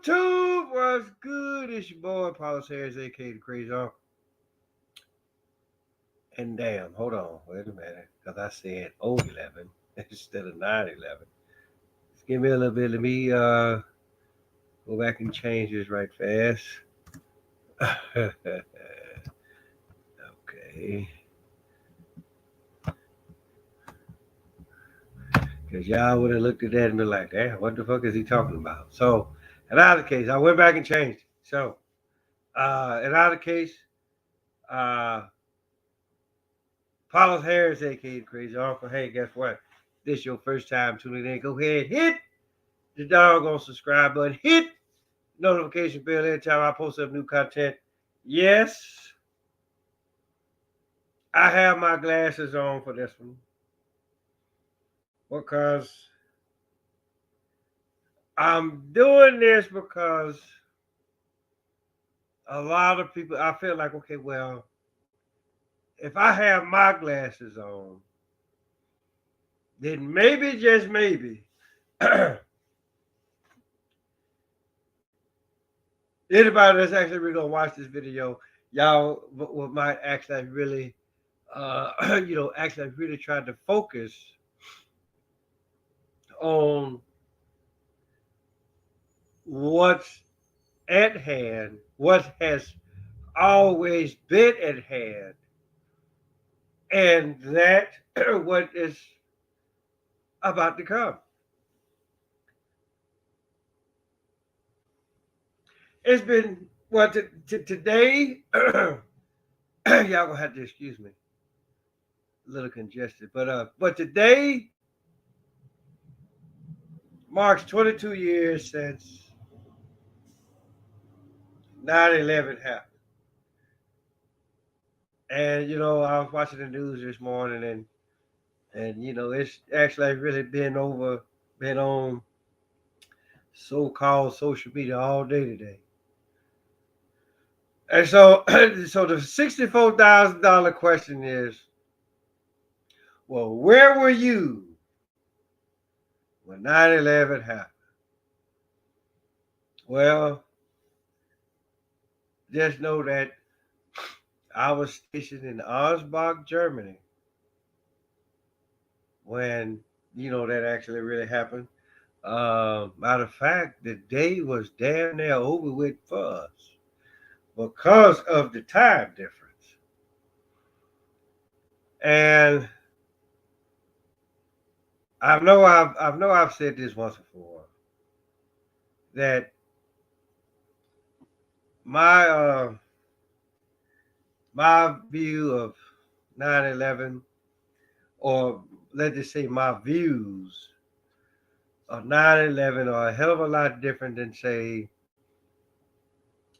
YouTube was good. It's your boy, Paulus Harris, aka the Crazy Uncle. And damn, hold on, wait a minute, because I said 011 instead of 911. Just give me a little bit. Let me go back and change this right fast. Okay. Because y'all would have looked at that and been like, damn, what the fuck is he talking about? So, in either case, I went back and changed it. So, in either case, uh, Paulus Harris, aka Crazy Uncle. Hey, guess what? This your first time tuning in. Go ahead, hit the doggone subscribe button. Hit the notification bell every time I post up new content. Yes, I have my glasses on for this one because I'm doing this because a lot of people, I feel like, okay, well, if I have my glasses on, then maybe, just maybe, anybody that's actually really gonna watch this video, y'all might actually really, actually really try to focus on what's at hand, what has always been at hand, and that what is about to come. It's been today. Y'all gonna have to excuse me, a little congested, but today marks 22 years since 9/11 happened. And I was watching the news this morning, and it's actually really been on so-called social media all day today. And so so the $64,000 question is, well, where were you when 9/11 happened? Well, just know that I was stationed in Ansbach, Germany, when that actually really happened. Matter of fact, the day was damn near over with for us because of the time difference. And I've said this once before, that my my view of 9/11, or let's just say my views of 9/11, are a hell of a lot different than, say,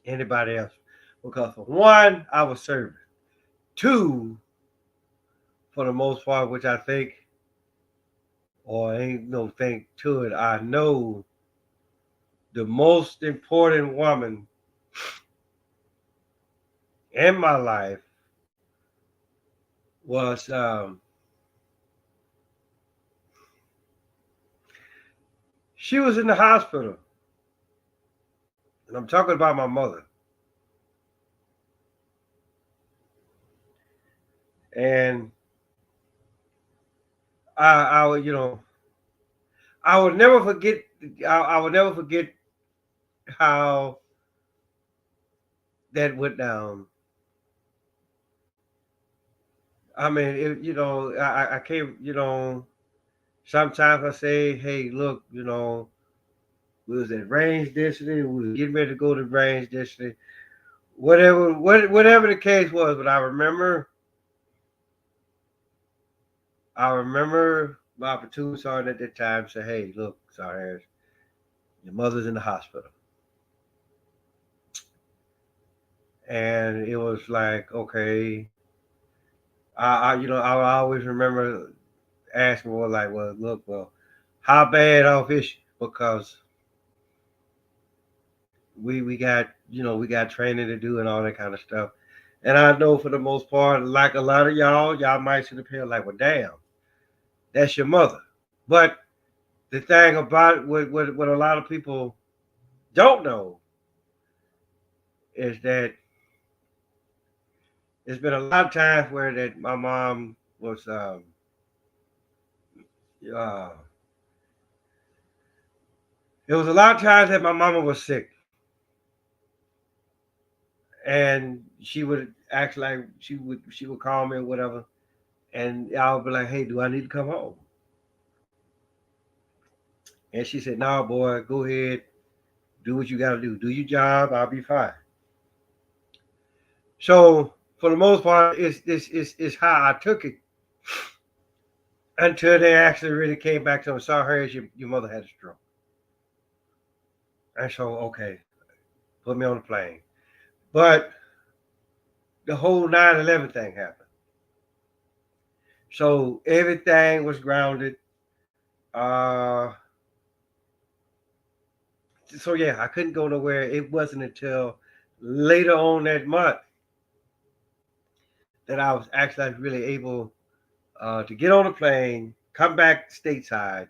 anybody else. Because for one, I was serving. Two, for the most part, which I think, or ain't no think to it, I know the most important woman in my life was she was in the hospital. And I'm talking about my mother. And I would, I would never forget. I would never forget how that went down. I mean, I can't, sometimes I say, hey, look, we was at range destiny, we was getting ready to go to range destiny, whatever the case was. But I remember my platoon sergeant at that time said, hey, look, Sergeant, your mother's in the hospital. And it was like, okay, I always remember asking, well, like, well, look, well, how bad off is she? Because we got we got training to do and all that kind of stuff. And I know for the most part, like a lot of y'all might sit up here like, well, damn, that's your mother. But the thing about it, what a lot of people don't know is that there's been a lot of times where that my mom was uh, there was a lot of times that my mama was sick, and she would act like she would call me or whatever, and I would be like, "Hey, do I need to come home?" And she said, "No, boy, go ahead, do what you got to do. Do your job. I'll be fine." So for the most part, it's how I took it until they actually really came back to me. Sorry, your mother had a stroke. And so, okay, put me on the plane. But the whole 9/11 thing happened. So everything was grounded. Uh, so yeah, I couldn't go nowhere. It wasn't until later on that month that I was actually really able to get on a plane, come back stateside,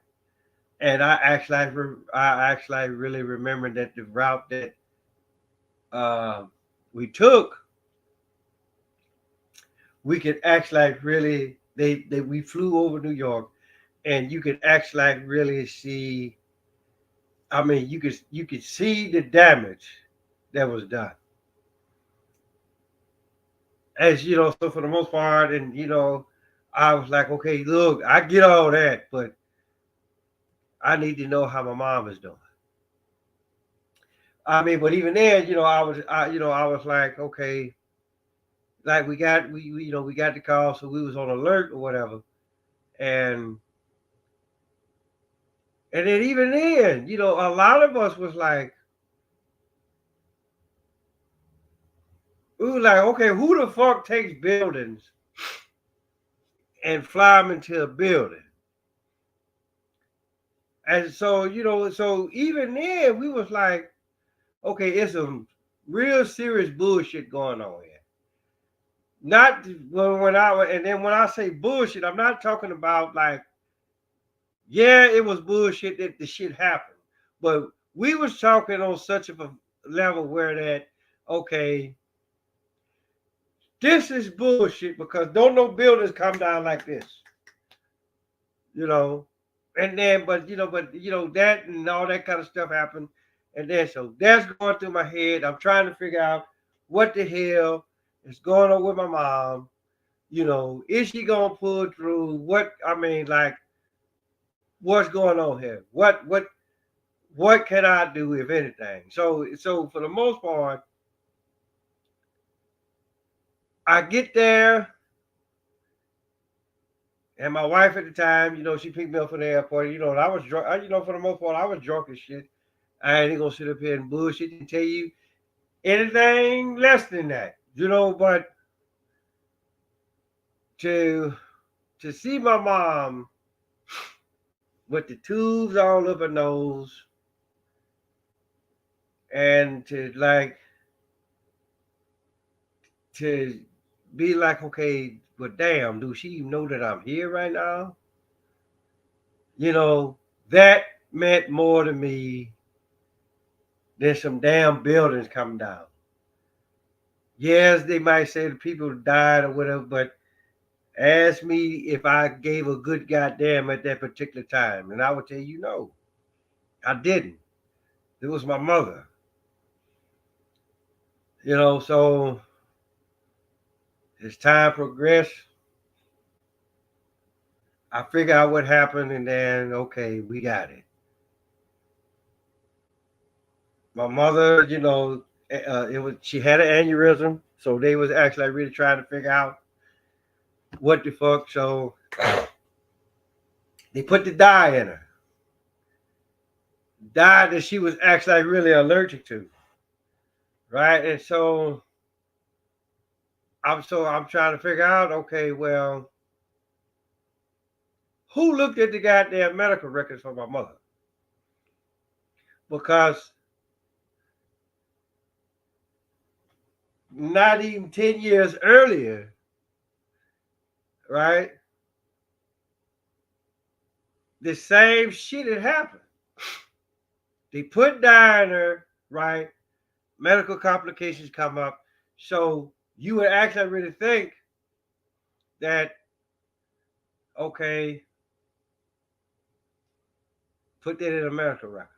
and I actually really remember that the route that uh, we took, we could actually really they we flew over New York, and you could actually really see. I mean, you could see the damage that was done. As you know, so for the most part, and I was like, okay, look, I get all that, but I need to know how my mom is doing. I mean, but even then, I was like, okay, like we got the call, so we was on alert or whatever, and then even then, a lot of us was like, we were like, okay, who the fuck takes buildings and fly them into a building? And so, so even then, we was like, okay, it's some real serious bullshit going on here. Not and then when I say bullshit, I'm not talking about like, yeah, it was bullshit that the shit happened, but we was talking on such of a level where that, okay, this is bullshit because don't no buildings come down like this, you know. And then, but that and all that kind of stuff happened, and then so that's going through my head. I'm trying to figure out what the hell is going on with my mom. Is she gonna pull through? What I mean, like, what's going on here? What can I do if anything? So for the most part, I get there, and my wife at the time, she picked me up from the airport. And I was drunk. For the most part, I was drunk as shit. I ain't gonna sit up here and bullshit and tell you anything less than that. But to see my mom with the tubes all up her nose, and to be like, okay, but damn, do she even know that I'm here right now? That meant more to me than some damn buildings coming down. Yes, they might say the people died or whatever, but ask me if I gave a good goddamn at that particular time, and I would tell you no, I didn't. It was my mother. So as time progressed, I figured out what happened, and then okay, we got it. My mother, it was she had an aneurysm, so they was actually really trying to figure out what the fuck. So they put the dye in her, dye that she was actually really allergic to, right? And I'm trying to figure out, okay, well, who looked at the goddamn medical records for my mother? Because not even 10 years earlier, right? The same shit had happened. They put dye in her, right? Medical complications come up. So you would actually really think that, okay, put that in America records.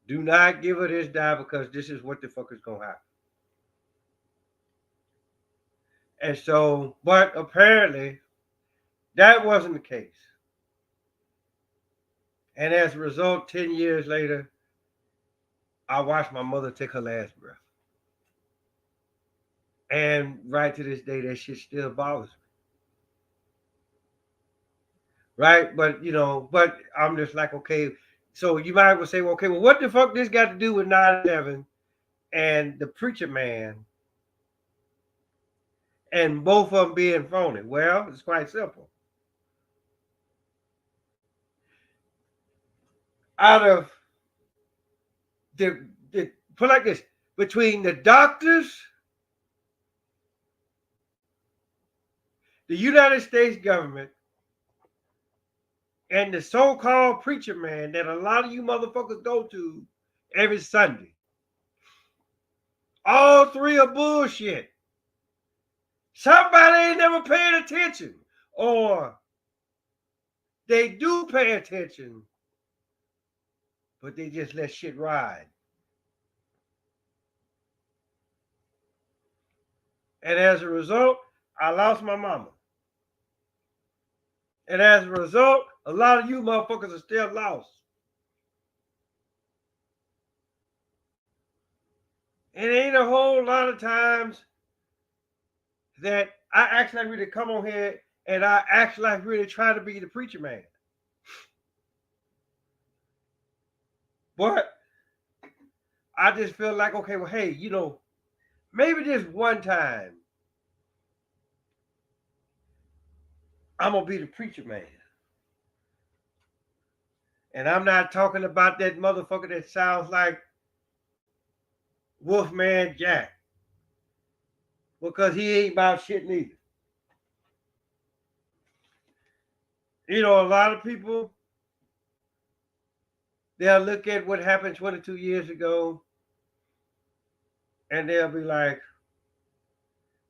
Do not give her this die because this is what the fuck is gonna happen. And so, but apparently that wasn't the case. And as a result, 10 years later, I watched my mother take her last breath. And right to this day, that shit still bothers me. Right? But but I'm just like, okay, so you might well say, well, okay, well, what the fuck this got to do with 9/11 and the preacher man and both of them being phony? Well, it's quite simple. Out of the put like this, between the doctors, the United States government, and the so-called preacher man that a lot of you motherfuckers go to every Sunday, all three are bullshit. Somebody ain't never paying attention, or they do pay attention, but they just let shit ride. And as a result, I lost my mama. And as a result, a lot of you motherfuckers are still lost. It ain't a whole lot of times that I actually really come on here and I actually really try to be the preacher man. But I just feel like, okay, well, hey, maybe just one time I'm gonna be the preacher man. And I'm not talking about that motherfucker that sounds like Wolfman Jack. Because he ain't about shit neither. A lot of people, they'll look at what happened 22 years ago and they'll be like,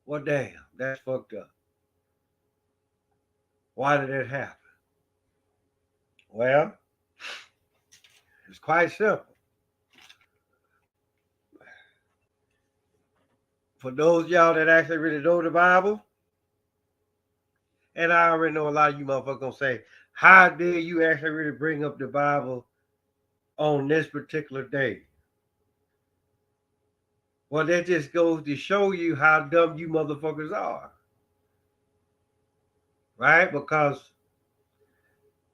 well, damn, that's fucked up. Why did it happen? Well, it's quite simple. For those of y'all that actually really know the Bible, and I already know a lot of you motherfuckers gonna say, how dare you actually really bring up the Bible on this particular day? Well, that just goes to show you how dumb you motherfuckers are. Right? Because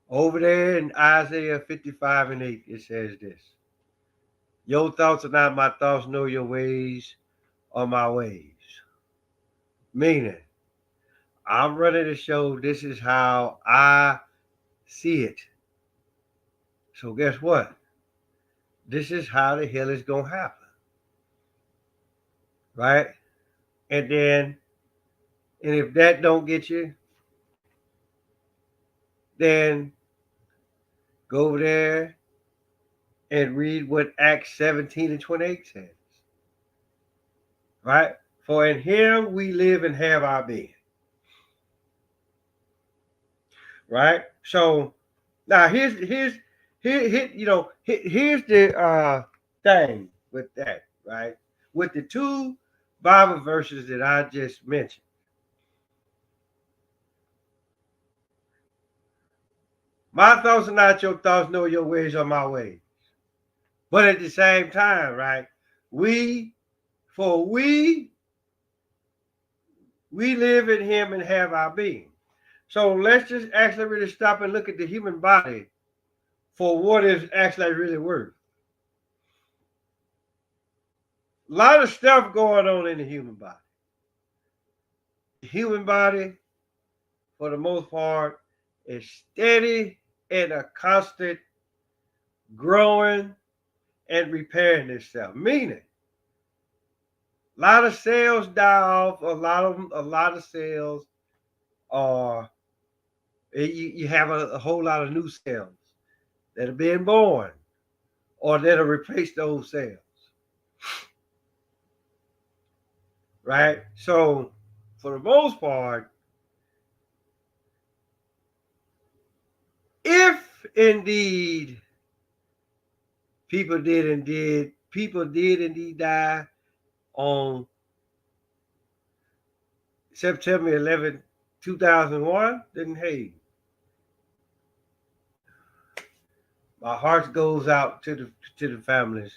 over there in Isaiah 55:8, it says this. Your thoughts are not my thoughts, nor your ways are my ways. Meaning, I'm running to show this is how I see it. So guess what? This is how the hell it's going to happen. Right? And if that don't get you, then go over there and read what Acts 17:28 says. Right? For in him we live and have our being. Right? So now here's the thing with that, right? With the two Bible verses that I just mentioned. My thoughts are not your thoughts, nor your ways are my ways. But at the same time, right? We live in him and have our being. So let's just actually really stop and look at the human body for what is actually really worth. A lot of stuff going on in the human body. The human body, for the most part, is steady and a constant growing and repairing itself. Meaning, a lot of cells die off. A lot of cells are. You have a whole lot of new cells that are being born, or that'll replace those cells. Right? So, for the most part, if indeed people did indeed die on September 11th, 2001, then hey, my heart goes out to the families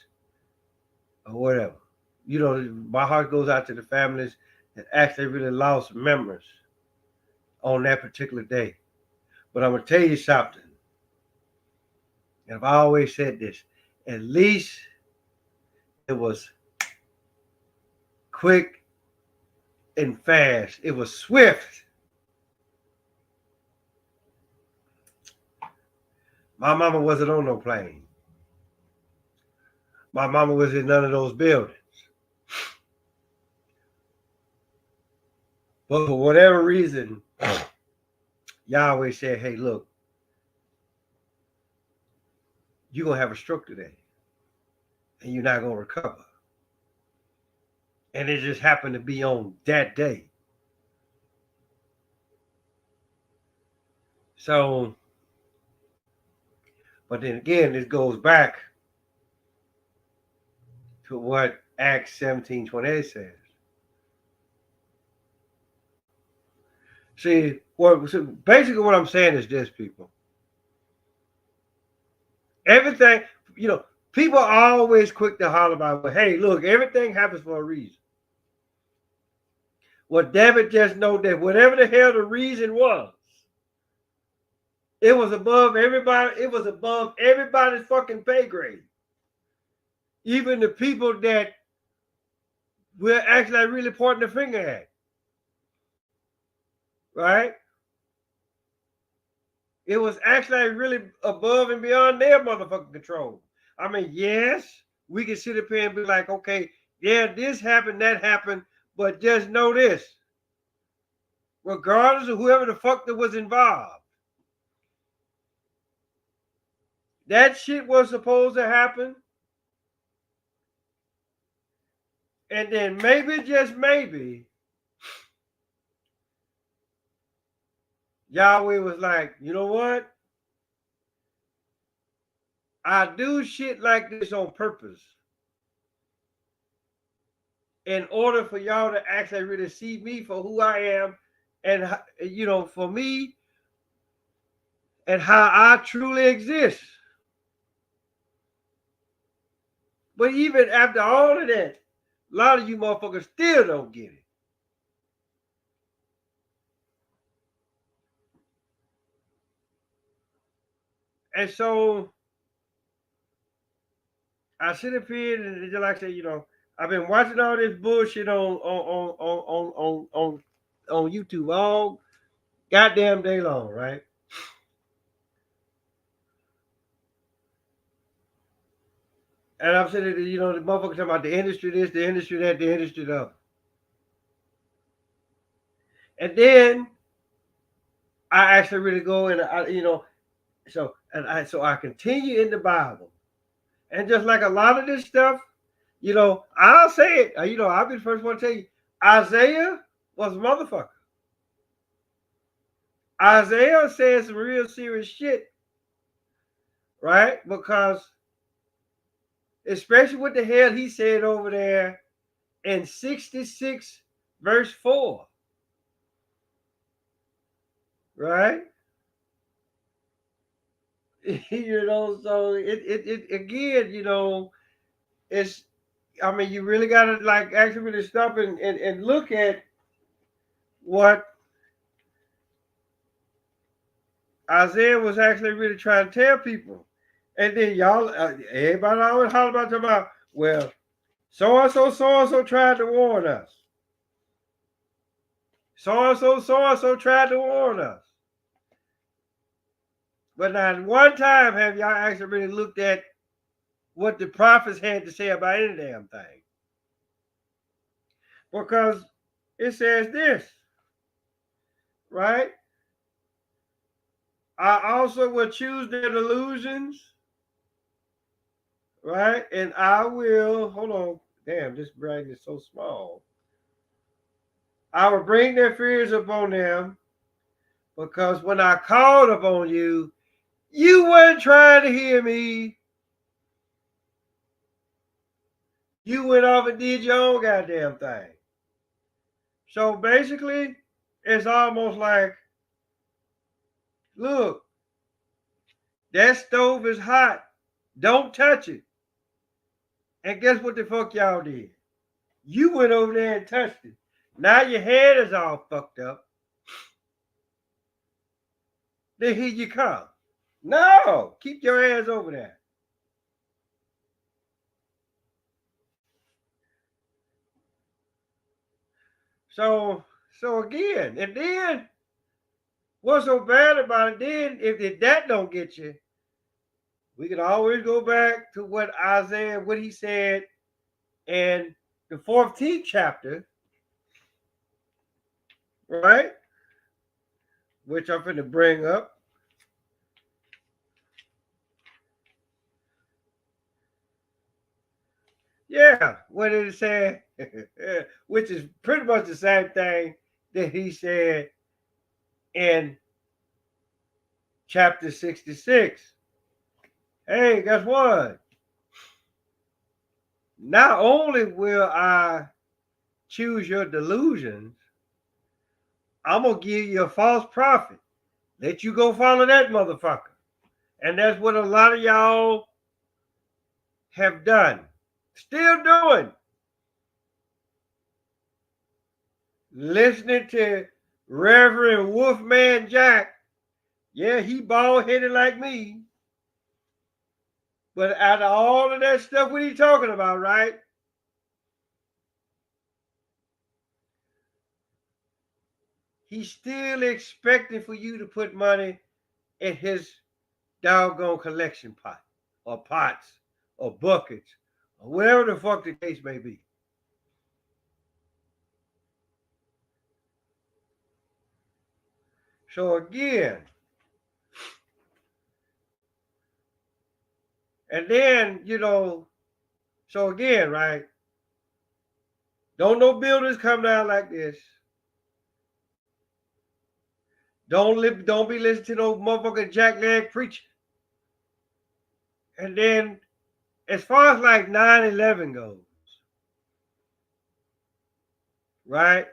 or whatever. You know, my heart goes out to the families that actually really lost members on that particular day. But I'm gonna tell you something. And I've always said this. At least it was quick and fast. It was swift. My mama wasn't on no plane. My mama was in none of those buildings. But for whatever reason, Yahweh said, hey, look, you're going to have a stroke today. And you're not going to recover. And it just happened to be on that day. So, but then again, this goes back to what Acts 17:28 says. See, basically what I'm saying is this, people. Everything, people are always quick to holler about, well, hey, look, everything happens for a reason. Well, David just know that whatever the hell the reason was, it was above everybody. It was above everybody's fucking pay grade. Even the people that we're actually really pointing the finger at. Right? It was actually really above and beyond their motherfucking control. I mean, yes, we can sit up here and be like, okay, yeah, this happened, that happened, but just know this. Regardless of whoever the fuck that was involved, that shit was supposed to happen. And then maybe, just maybe, Yahweh was like, you know what? I do shit like this on purpose. In order for y'all to actually really see me for who I am and, for me and how I truly exist. But even after all of that, a lot of you motherfuckers still don't get it. And so I sit up here and just like I say, I've been watching all this bullshit on YouTube all goddamn day long, right? And I'm sitting there, the motherfuckers talking about the industry this, the industry that, the industry that. And then I actually really go and so I continue in the Bible. And just like a lot of this stuff, I'll say it. I'll be the first one to tell you, Isaiah was a motherfucker. Isaiah said some real serious shit, right? Because especially what the hell he said over there in 66 verse 4, right? So it again, it's, I mean, you really got to like actually really stop and look at what Isaiah was actually really trying to tell people. And then y'all, everybody always holler about, well, so-and-so tried to warn us. So-and-so tried to warn us. But not one time have y'all actually really looked at what the prophets had to say about any damn thing. Because it says this, right? I also will choose their delusions, right? And I will, hold on, damn, this brain is so small. I will bring their fears upon them because when I called upon you, you weren't trying to hear me. You went off and did your own goddamn thing. So basically, it's almost like, look, that stove is hot. Don't touch it. And guess what the fuck y'all did? You went over there and touched it. Now your head is all fucked up. Then here you come. No, keep your ass over there. So, so again, and then what's so bad about it? Then, if that don't get you, we can always go back to what Isaiah, what he said in the 14th chapter, right? Which I'm going to bring up. Yeah, what did it say? Which is pretty much the same thing that he said in chapter 66. Hey, guess what? Not only will I choose your delusions, I'm going to give you a false prophet. Let you go follow that motherfucker. And that's what a lot of y'all have done. Still doing. Listening to Reverend Wolfman Jack. Yeah, he bald headed like me. But out of all of that stuff, what he talking about, right? He's still expecting for you to put money in his doggone collection pot, or pots, or buckets, or whatever the fuck the case may be. So again, and then, so again, right? Don't no buildings come down like this. Don't be listening to no motherfucking jackleg preacher. And then, as far as like 9/11 goes, right?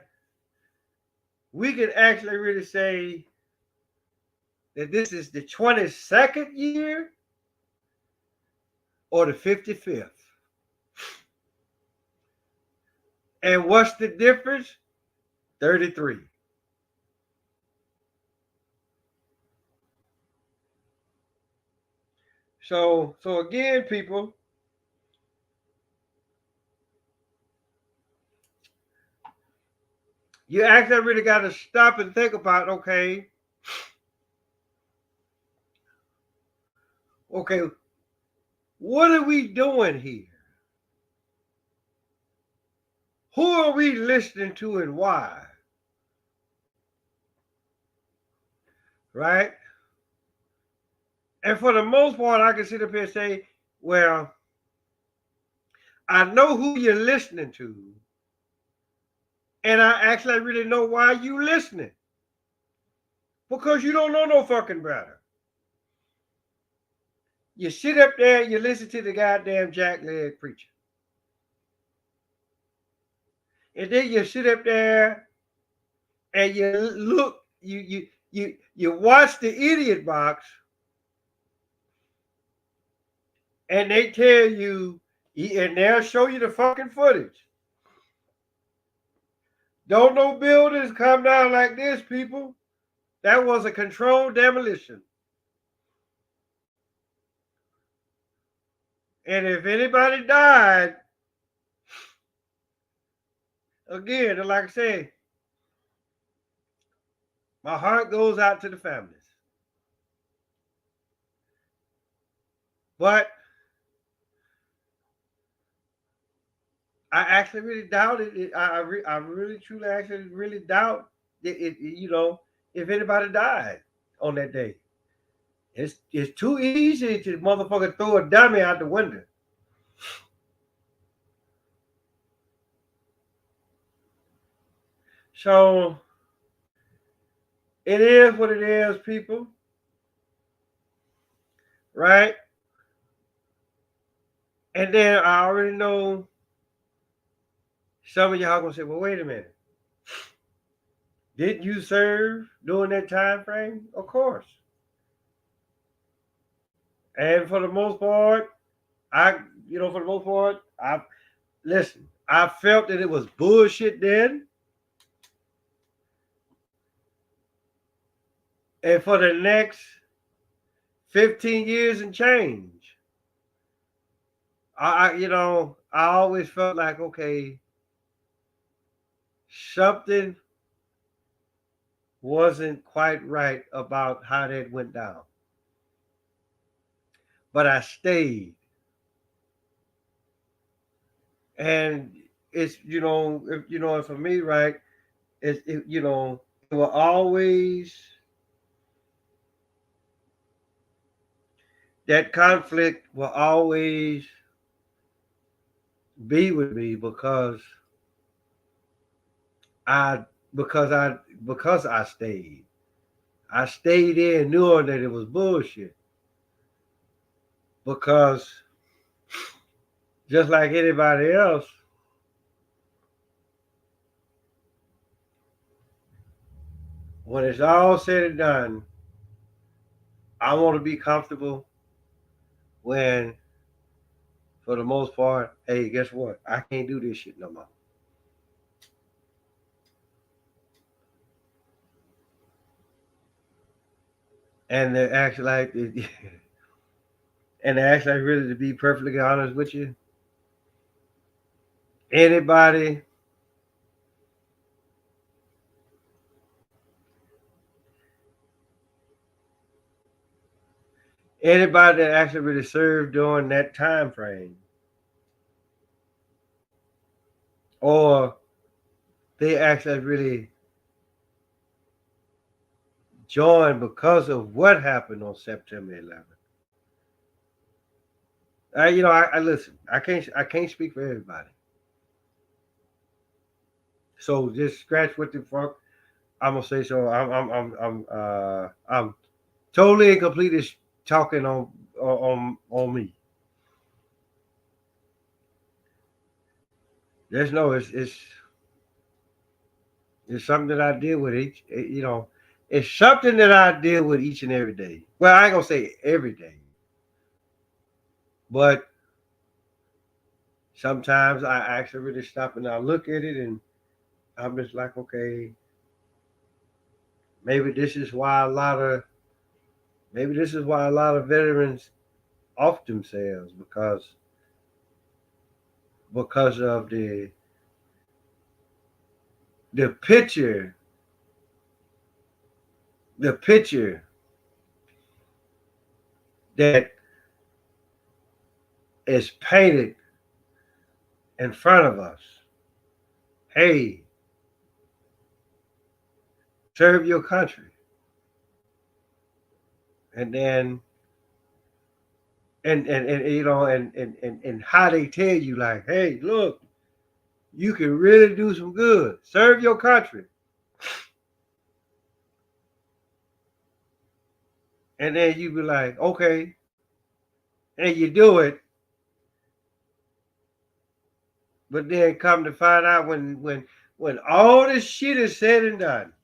We can actually really say that this is the 22nd year or the 55th. And what's the difference? 33. So again, people, you actually really got to stop and think about, okay, what are we doing here? Who are we listening to and why? Right? And for the most part, I can sit up here and say, well, I know who you're listening to, and I actually really know why you listening. Because you don't know no fucking better. You sit up there and you listen to the goddamn jackleg preacher. And then you sit up there and you look, you watch the idiot box, and they tell you, and they'll show you the fucking footage. Don't no buildings come down like this, people. That was a controlled demolition. And if anybody died, again, like I said, my heart goes out to the families. But I actually really doubt it. I really, truly, actually, really doubt it. If anybody died on that day, it's too easy to motherfucker throw a dummy out the window. So it is what it is, people. Right? And then I already know some of y'all gonna say, well, wait a minute. Didn't you serve during that time frame? Of course. And for the most part, for the most part, listen, I felt that it was bullshit then. And for the next 15 years and change, I always felt like, okay, something wasn't quite right about how that went down. But I stayed. And it's, for me, right, it will always, that conflict will always be with me I because I because I stayed. I stayed in knowing that it was bullshit. Because just like anybody else, when it's all said and done, I want to be comfortable when, for the most part, hey, guess what? I can't do this shit no more. And they act like, and they act like, really, to be perfectly honest with you, anybody anybody that actually really served during that time frame, or they actually really joined because of what happened on September 11th. I listen. I can't speak for everybody. So just scratch what the fuck I'm gonna say. So I'm totally and completely talking on me. There's no it's something that I deal with it's something that I deal with each and every day. Well, I ain't gonna say every day, but sometimes I actually really stop and I look at it and I'm just like, okay, maybe this is why a lot of maybe this is why a lot of veterans off themselves because of the picture the picture that is painted in front of us. Hey, serve your country. And then and how they tell you like, hey, look, you can really do some good. Serve your country. And then you be like, okay, and you do it, but then come to find out when all this shit is said and done,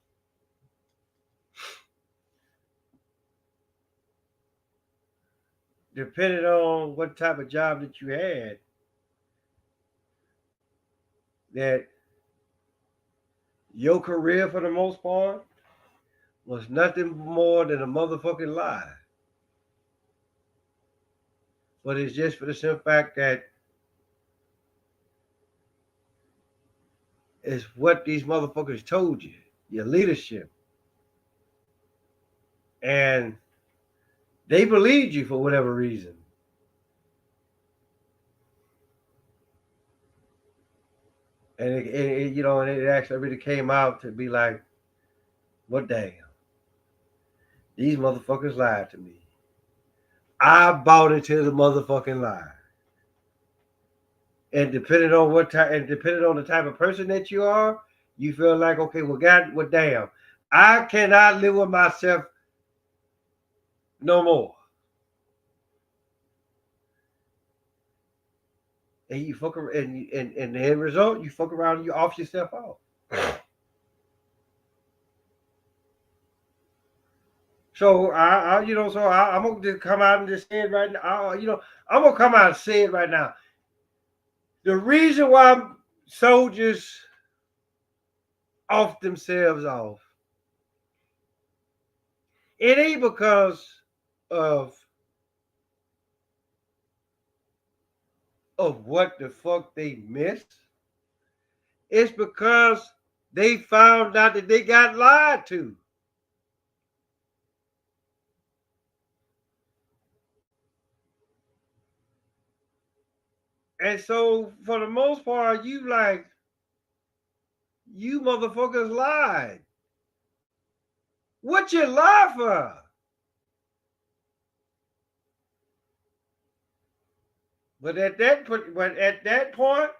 depending on what type of job that you had, that your career for the most part was nothing more than a motherfucking lie. But it's just for the simple fact that it's what these motherfuckers told you, your leadership. And they believed you for whatever reason. And it actually really came out to be like, what damn? These motherfuckers lied to me. I bought into the motherfucking lie. And depending on what type, and depending on the type of person that you are, you feel like, okay, well, God, well, damn, I cannot live with myself no more. And you fuck around, and the end result, you fuck around and you off yourself off. So I'm gonna just come out and just say it right now. I'm gonna come out and say it right now. The reason why soldiers off themselves off, it ain't because of what the fuck they missed. It's because they found out that they got lied to. And so for the most part, you motherfuckers lied. What you lie for? But at that point,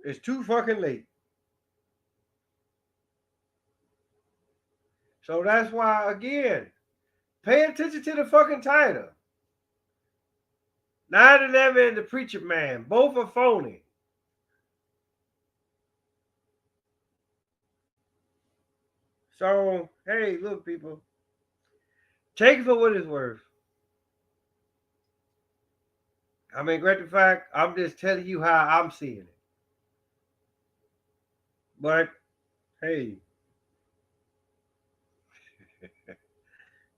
it's too fucking late. So that's why, again, pay attention to the fucking title. 9/11 and the Preacher Man, both are phony. So, hey, look, people, take it for what it's worth. I mean, great fact, I'm just telling you how I'm seeing it. But, hey,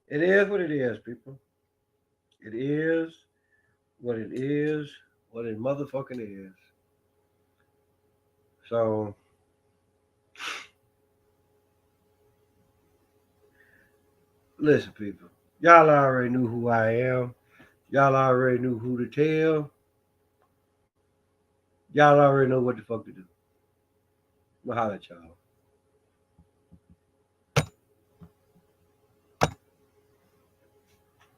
it is what it is, people. It is what it is, what it motherfucking is. So, listen, people. Y'all already knew who I am. Y'all already knew who to tell. Y'all already know what the fuck to do. We'll holler at y'all.